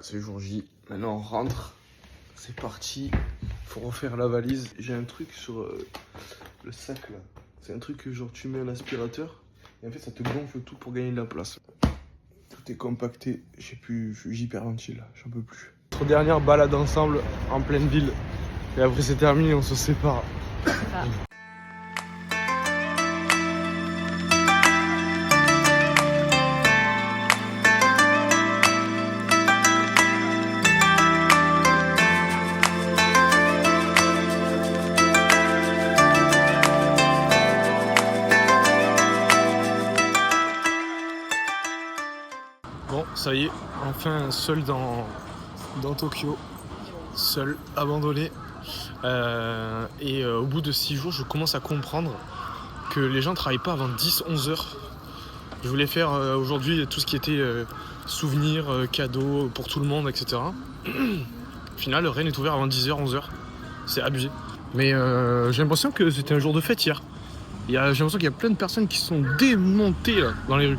C'est jour J, maintenant on rentre, c'est parti, faut refaire la valise. J'ai un truc sur le sac là, c'est un truc que genre tu mets un aspirateur et en fait ça te gonfle tout pour gagner de la place. Tout est compacté, j'hyperventile là, j'en peux plus. Notre dernière balade ensemble en pleine ville et après c'est terminé, on se sépare. Bon, ça y est, enfin seul dans Tokyo, seul, abandonné. Au bout de 6 jours, je commence à comprendre que les gens ne travaillent pas avant 10-11 heures. Je voulais faire aujourd'hui tout ce qui était souvenirs, cadeaux pour tout le monde, etc. Au final, le Rennes est ouvert avant 10h, 11h. C'est abusé. Mais j'ai l'impression que c'était un jour de fête hier. J'ai l'impression qu'il y a plein de personnes qui sont démontées là, dans les rues.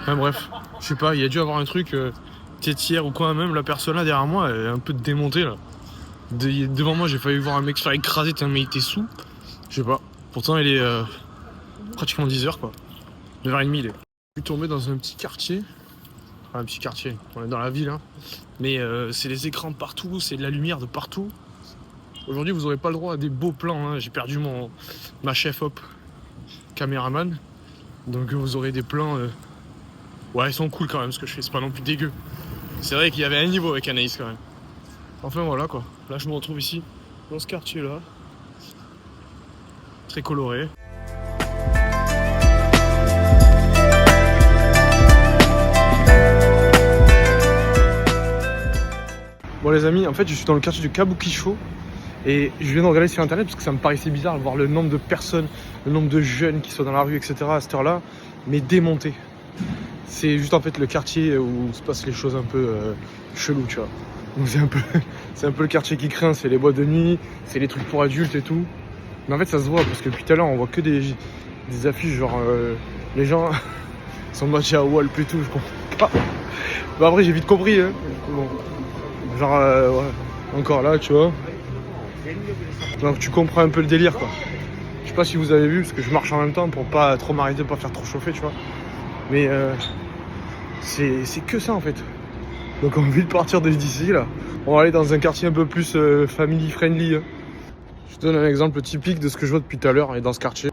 Enfin bref, je sais pas, il y a dû avoir un truc tétière ou quoi, même la personne là derrière moi elle est un peu démontée là. Devant moi j'ai failli voir un mec se faire écraser tellement il était sous. Je sais pas, pourtant il est pratiquement 10h quoi. 9h30 il est. Je suis tombé dans un petit quartier. Enfin un petit quartier, on est dans la ville hein. Mais c'est les écrans de partout, c'est de la lumière de partout. Aujourd'hui vous aurez pas le droit à des beaux plans hein. J'ai perdu ma chef hop caméraman. Donc vous aurez des plans ouais, ils sont cool quand même ce que je fais, c'est pas non plus dégueu. C'est vrai qu'il y avait un niveau avec Anaïs quand même. Enfin voilà quoi, là je me retrouve ici, dans ce quartier là. Très coloré. Bon les amis, en fait je suis dans le quartier du Kabukicho. Et je viens de regarder sur internet parce que ça me paraissait bizarre de voir le nombre de personnes, le nombre de jeunes qui sont dans la rue, etc. à cette heure-là, mais démontés. C'est juste en fait le quartier où se passent les choses un peu cheloues, tu vois. Donc c'est un peu le quartier qui craint, c'est les boîtes de nuit, c'est les trucs pour adultes et tout. Mais en fait ça se voit parce que depuis tout à l'heure on voit que des affiches genre les gens sont moitié à wall plutôt, je comprends pas. Bah après j'ai vite compris hein. Bon. Genre ouais, encore là tu vois. Donc tu comprends un peu le délire quoi. Je sais pas si vous avez vu parce que je marche en même temps pour pas trop m'arrêter, pas faire trop chauffer tu vois. Mais c'est que ça en fait. Donc on a envie de partir d'ici là. On va aller dans un quartier un peu plus family friendly. Hein. Je te donne un exemple typique de ce que je vois depuis tout à l'heure et dans ce quartier.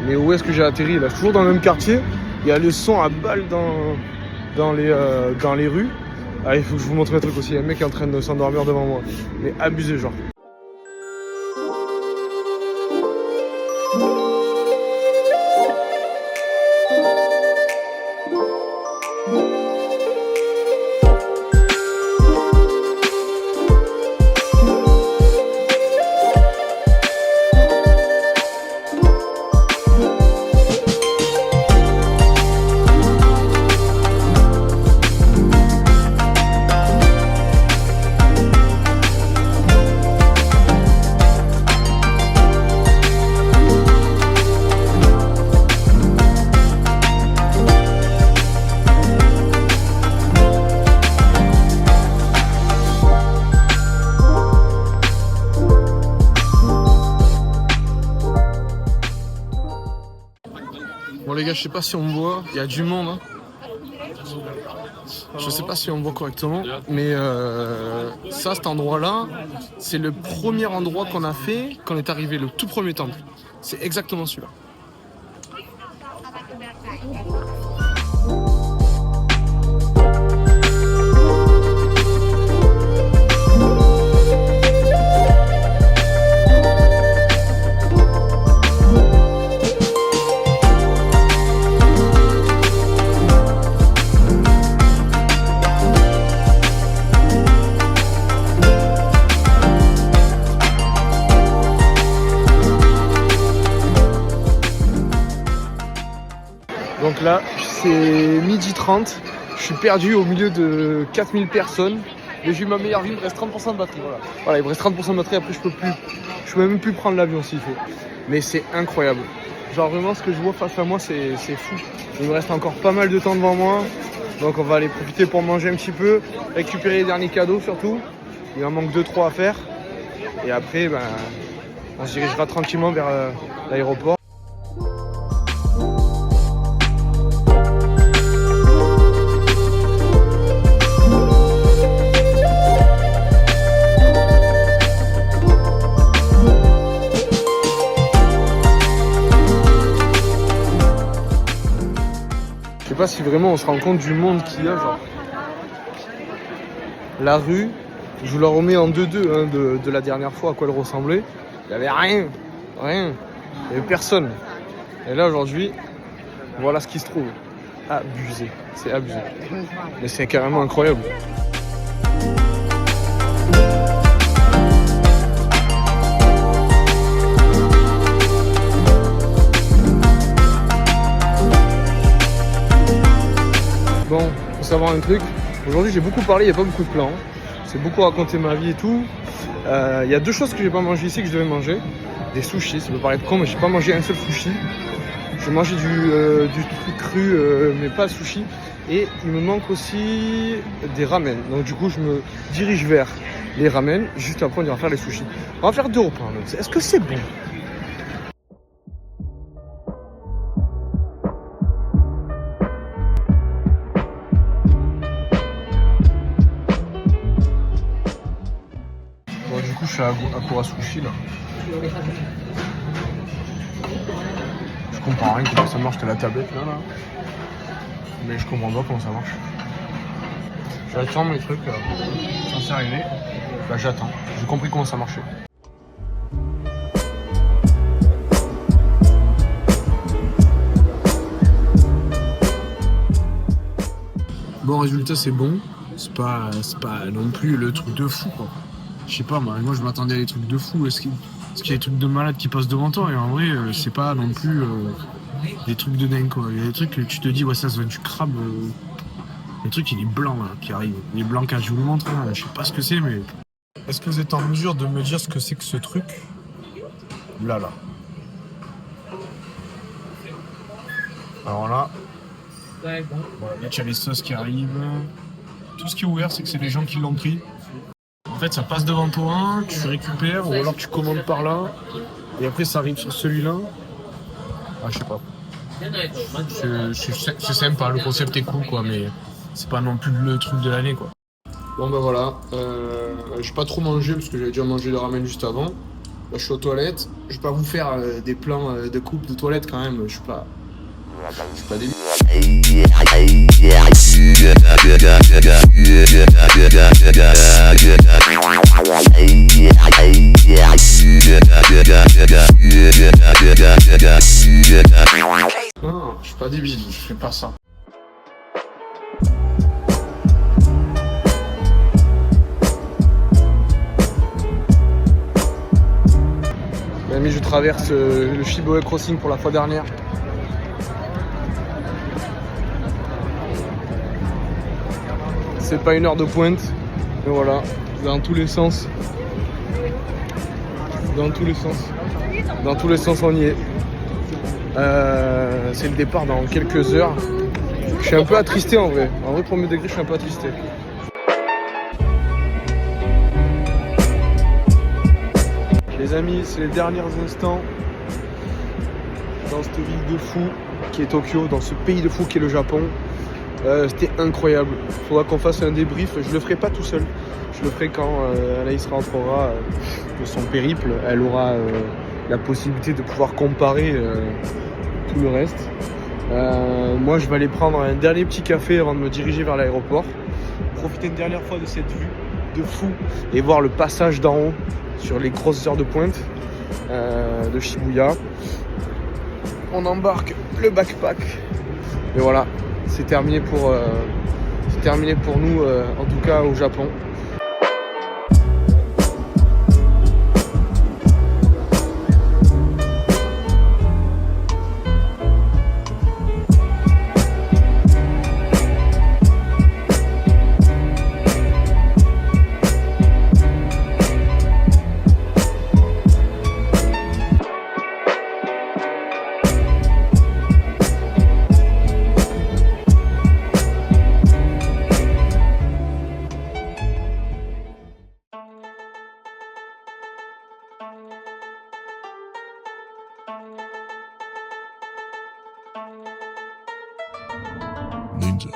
Mais où est-ce que j'ai atterri là? Toujours dans le même quartier. Il y a le son à balle dans les rues. Ah, il faut que je vous montre un truc aussi. Il y a un mec qui est en train de s'endormir devant moi. Mais abusé genre. les gars, je sais pas si on me voit, il y a du monde. Hein. Je sais pas si on me voit correctement, mais ça, cet endroit-là, c'est le premier endroit qu'on a fait quand on est arrivé, le tout premier temple. C'est exactement celui-là. Donc là, c'est 12h30, je suis perdu au milieu de 4000 personnes. Mais j'ai eu ma meilleure vie, il me reste 30% de batterie. Voilà, il me reste 30% de batterie, après je peux même plus prendre l'avion s'il faut. Mais c'est incroyable. Genre vraiment ce que je vois face à moi, c'est fou. Il me reste encore pas mal de temps devant moi. Donc on va aller profiter pour manger un petit peu, récupérer les derniers cadeaux surtout. Il en manque 2-3 à faire. Et après, on se dirigera tranquillement vers l'aéroport. Je sais pas si vraiment on se rend compte du monde qu'il y a, genre. La rue, je vous la remets en 2-2 hein, de la dernière fois à quoi elle ressemblait. Il n'y avait rien. Il n'y avait personne. Et là aujourd'hui, voilà ce qui se trouve. Abusé, c'est abusé. Mais c'est carrément incroyable. Bon, faut savoir un truc. Aujourd'hui, j'ai beaucoup parlé, il n'y a pas beaucoup de plans. C'est beaucoup raconté ma vie et tout. Il y a 2 choses que j'ai pas mangé ici que je devais manger. Des sushis, ça peut paraître con, mais j'ai pas mangé un seul sushi. J'ai mangé du truc cru, mais pas sushi. Et il me manque aussi des ramen. Donc du coup, je me dirige vers les ramen. Juste après, on ira faire les sushis. On va faire 2 repas. Est-ce que c'est bon ? Bon, du coup, je suis à Kura Sushi là. Je comprends rien comment ça marche, t'as la tablette là. Mais je comprends pas comment ça marche. J'attends mes trucs censés arriver. Bah j'attends. J'ai compris comment ça marchait. Bon, résultat c'est bon. C'est pas non plus le truc de fou quoi. Je sais pas moi je m'attendais à des trucs de fou. Est-ce qu'il y a des trucs de malade qui passent devant toi et en vrai c'est pas non plus des trucs de dingue quoi. Il y a des trucs que tu te dis ouais ça doit être du crabe. Le truc il est blanc là qui arrive. Il est blanc quand je vous le montre là. Je sais pas ce que c'est mais. Est-ce que vous êtes en mesure de me dire ce que c'est que ce truc ? Là. Alors là. Voilà, là tu as les sauces qui arrivent. Tout ce qui est ouvert c'est que c'est les gens qui l'ont pris. En fait ça passe devant toi, tu récupères ou alors tu commandes par là. Et après ça arrive sur celui-là. Je sais pas. C'est sympa, le concept est cool quoi, mais c'est pas non plus le truc de l'année quoi. Bon voilà, j'ai pas trop mangé parce que j'avais déjà mangé le ramen juste avant. Là je suis aux toilettes, je vais pas vous faire des plans de coupe de toilettes quand même, je suis pas débile. Non, je suis pas débile, je fais pas ça. Mes amis, je traverse le Shibuya Crossing pour la fois dernière. C'est pas une heure de pointe, mais voilà, dans tous les sens. Dans tous les sens on y est. C'est le départ dans quelques heures. Je suis un peu attristé en vrai. En vrai, premier degré, je suis un peu attristé. Les amis, c'est les derniers instants dans cette ville de fou. qui est Tokyo, dans ce pays de fou qui est le Japon. C'était incroyable. Il faudra qu'on fasse un débrief. Je le ferai pas tout seul. Je le ferai quand Anaïs rentrera de son périple. Elle aura la possibilité de pouvoir comparer tout le reste. Moi, je vais aller prendre un dernier petit café avant de me diriger vers l'aéroport. Profiter une dernière fois de cette vue de fou et voir le passage d'en haut sur les grosses heures de pointe de Shibuya. On embarque le backpack. Et voilà, c'est terminé pour nous, en tout cas au Japon. Ninja.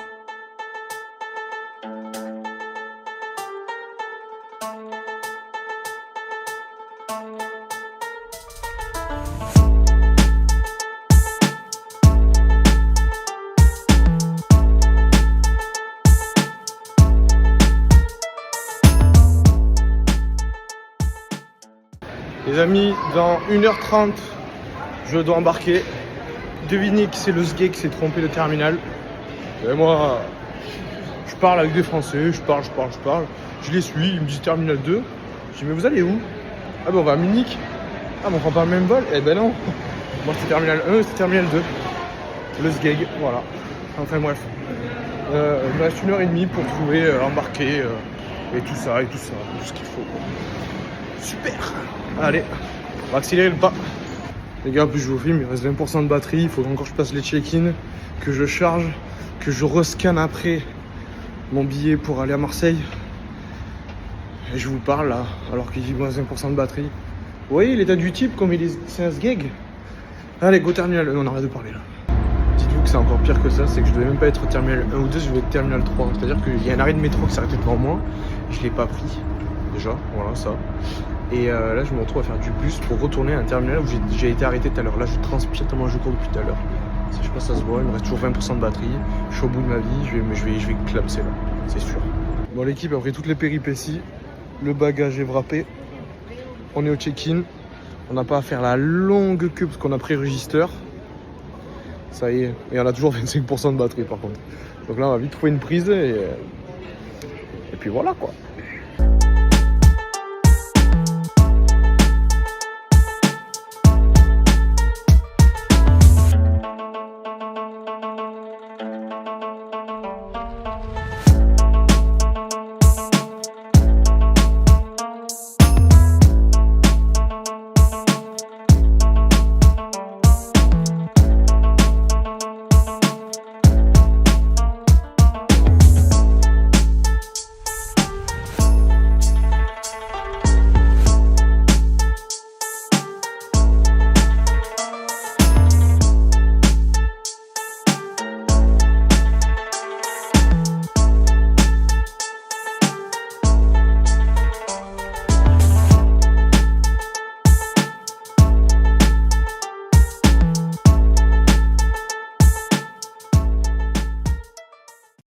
Les amis, dans 1h30, je dois embarquer. Devinez qui c'est le sgeg qui s'est trompé de terminal. Et moi, je parle avec des Français, je parle. Je les suis, ils me disent terminal 2. Je dis mais vous allez où? Ah ben on va à Munich. Ah mais on prend pas le même vol? Eh ben non. Moi c'était terminal 1, c'était terminal 2. Le sgeg, voilà. Enfin bref. Il me reste 1h30 pour trouver embarquer et tout ça, tout ce qu'il faut. Super. Allez, on va accélérer le pas. Les gars, en plus je vous filme, il reste 20% de batterie, il faudra encore que je passe les check-in, que je charge, que je rescanne après mon billet pour aller à Marseille. Et je vous parle là, alors qu'il y a 20% de batterie. Vous voyez l'état du type comme c'est un sgeg. Allez, go terminal 1, on arrête de parler là. Dites-vous que c'est encore pire que ça, c'est que je devais même pas être terminal 1 ou 2, je devais être terminal 3. C'est-à-dire qu'il y a un arrêt de métro qui s'arrêtait devant moi, je l'ai pas pris, déjà, voilà ça. Et là je me retrouve à faire du bus pour retourner à un terminal où j'ai été arrêté tout à l'heure. Là je transpire tellement je cours depuis tout à l'heure. Si je passe ça se voit, il me reste toujours 20% de batterie. Je suis au bout de ma vie, je vais clamser là, c'est sûr. Bon l'équipe après toutes les péripéties, le bagage est wrappé. On est au check-in. On n'a pas à faire la longue queue parce qu'on a pris register. Ça y est, et on a toujours 25% de batterie par contre. Donc là on va vite trouver une prise et puis voilà quoi.